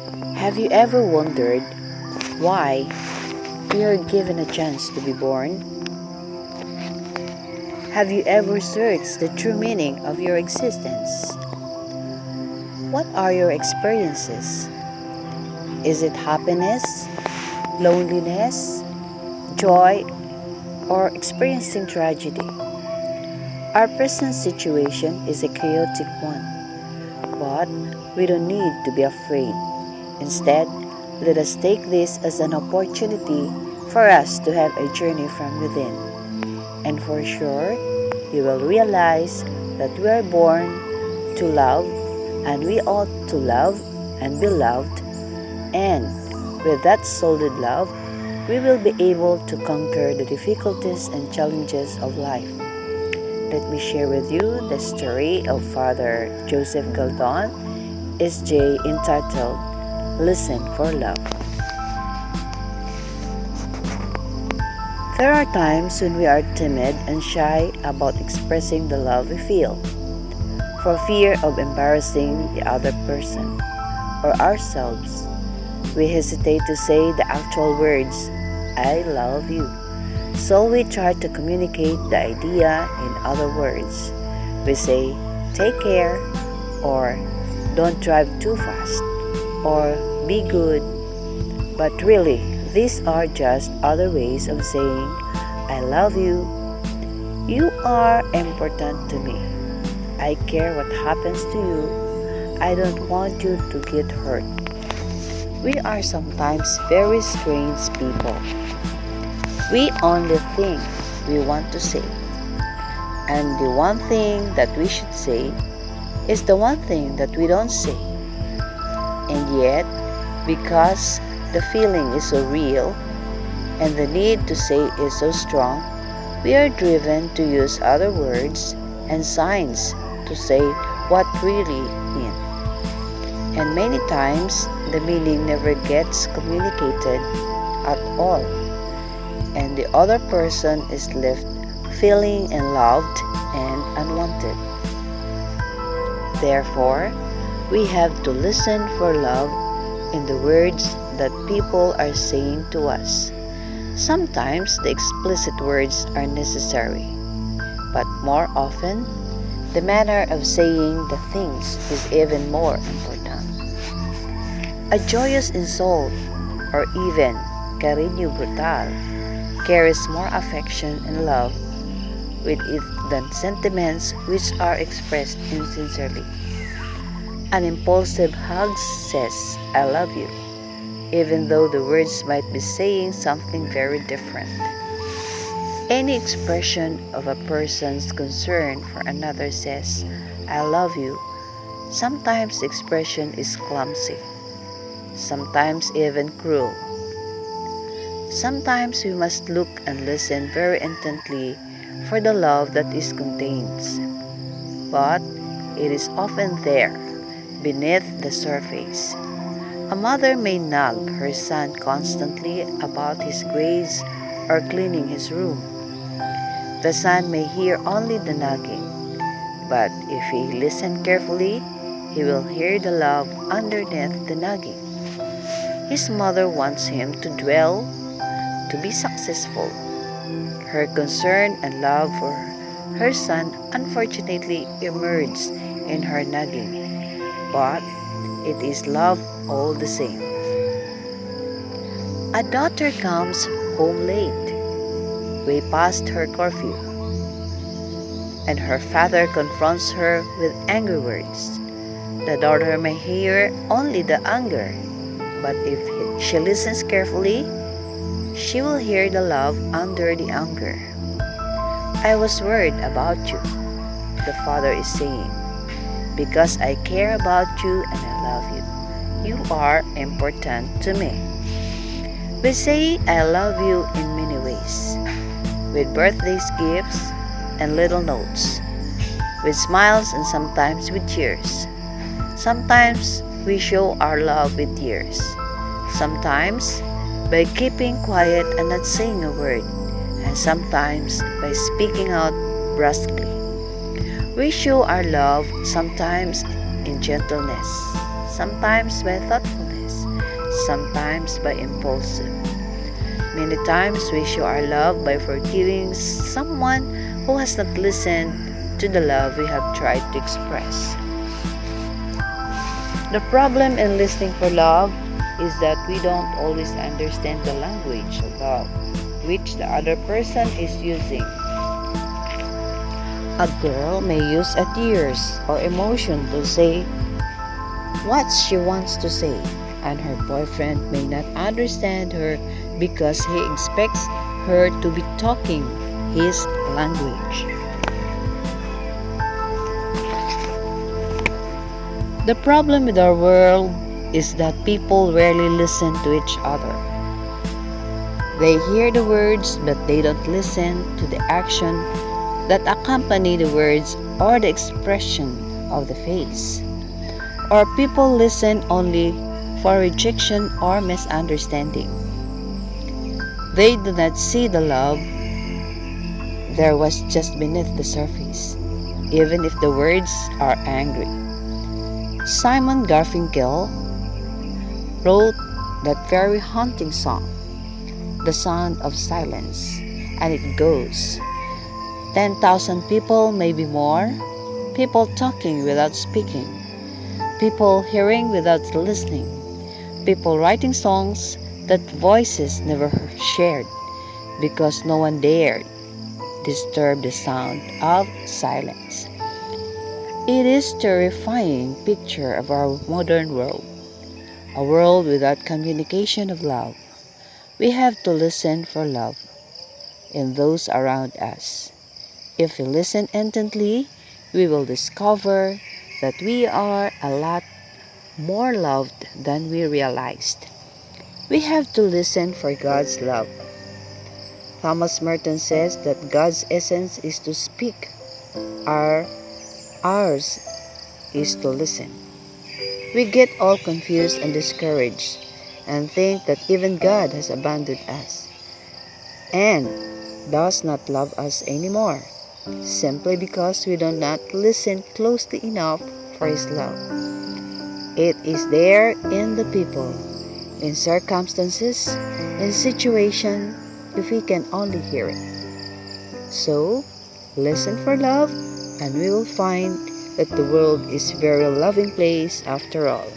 Have you ever wondered why we are given a chance to be born? Have you ever searched the true meaning of your existence? What are your experiences? Is it happiness, loneliness, joy, or experiencing tragedy? Our present situation is a chaotic one, but we don't need to be afraid. Instead, let us take this as an opportunity for us to have a journey from within. And for sure, you will realize that we are born to love, and we ought to love and be loved. And with that solid love, we will be able to conquer the difficulties and challenges of life. Let me share with you the story of Father Joseph Galdon, S.J., entitled Listen for Love. There are times when we are timid and shy about expressing the love we feel, for fear of embarrassing the other person or ourselves. We hesitate to say the actual words, I love you. So we try to communicate the idea in other words. We say, take care, or don't drive too fast, or be good. But really, these are just other ways of saying, I love you. You are important to me. I care what happens to you. I don't want you to get hurt. We are sometimes very strange people. We only think we want to say, and the one thing that we should say is the one thing that we don't say. And yet, because the feeling is so real and the need to say is so strong, we are driven to use other words and signs to say what really mean. And many times, the meaning never gets communicated at all, and the other person is left feeling unloved and unwanted. Therefore, we have to listen for love in the words that people are saying to us. Sometimes the explicit words are necessary, but more often, the manner of saying the things is even more important. A joyous insult, or even cariño brutal, carries more affection and love with it than sentiments which are expressed insincerely. An impulsive hug says, I love you, even though the words might be saying something very different. Any expression of a person's concern for another says, I love you. Sometimes the expression is clumsy, sometimes even cruel. Sometimes we must look and listen very intently for the love that is contained. But it is often there, beneath the surface. A mother may nag her son constantly about his grades or cleaning his room. The son may hear only the nagging, but if he listens carefully, he will hear the love underneath the nagging. His mother wants him to dwell, to be successful. Her concern and love for her son unfortunately emerges in her nagging, but it is love all the same. A daughter comes home late, way past her curfew, and her father confronts her with angry words. The daughter may hear only the anger, but if she listens carefully, she will hear the love under the anger. I was worried about you, the father is saying, because I care about you and I love you. You are important to me. We say I love you in many ways, with birthday gifts and little notes, with smiles and sometimes with tears. Sometimes we show our love with tears. Sometimes by keeping quiet and not saying a word, and sometimes by speaking out brusquely. We show our love sometimes in gentleness, sometimes by thoughtfulness, sometimes by impulsive. Many times we show our love by forgiving someone who has not listened to the love we have tried to express. The problem in listening for love is that we don't always understand the language of love which the other person is using. A girl may use a tears or emotion to say what she wants to say, and her boyfriend may not understand her because he expects her to be talking his language. The problem with our world is that people rarely listen to each other. They hear the words but they don't listen to the action that accompany the words or the expression of the face. Or people listen only for rejection or misunderstanding. They do not see the love there was just beneath the surface, even if the words are angry. Simon Garfunkel wrote that very haunting song, The Sound of Silence, and it goes, 10,000 people, maybe more, people talking without speaking, people hearing without listening, people writing songs that voices never shared because no one dared disturb the sound of silence. It is a terrifying picture of our modern world, a world without communication of love. We have to listen for love in those around us. If we listen intently, we will discover that we are a lot more loved than we realized. We have to listen for God's love. Thomas Merton says that God's essence is to speak. Ours is to listen. We get all confused and discouraged and think that even God has abandoned us and does not love us anymore, simply because we do not listen closely enough for His love. It is there in the people, in circumstances, in situation, if we can only hear it. So, listen for love, and we will find that the world is a very loving place after all.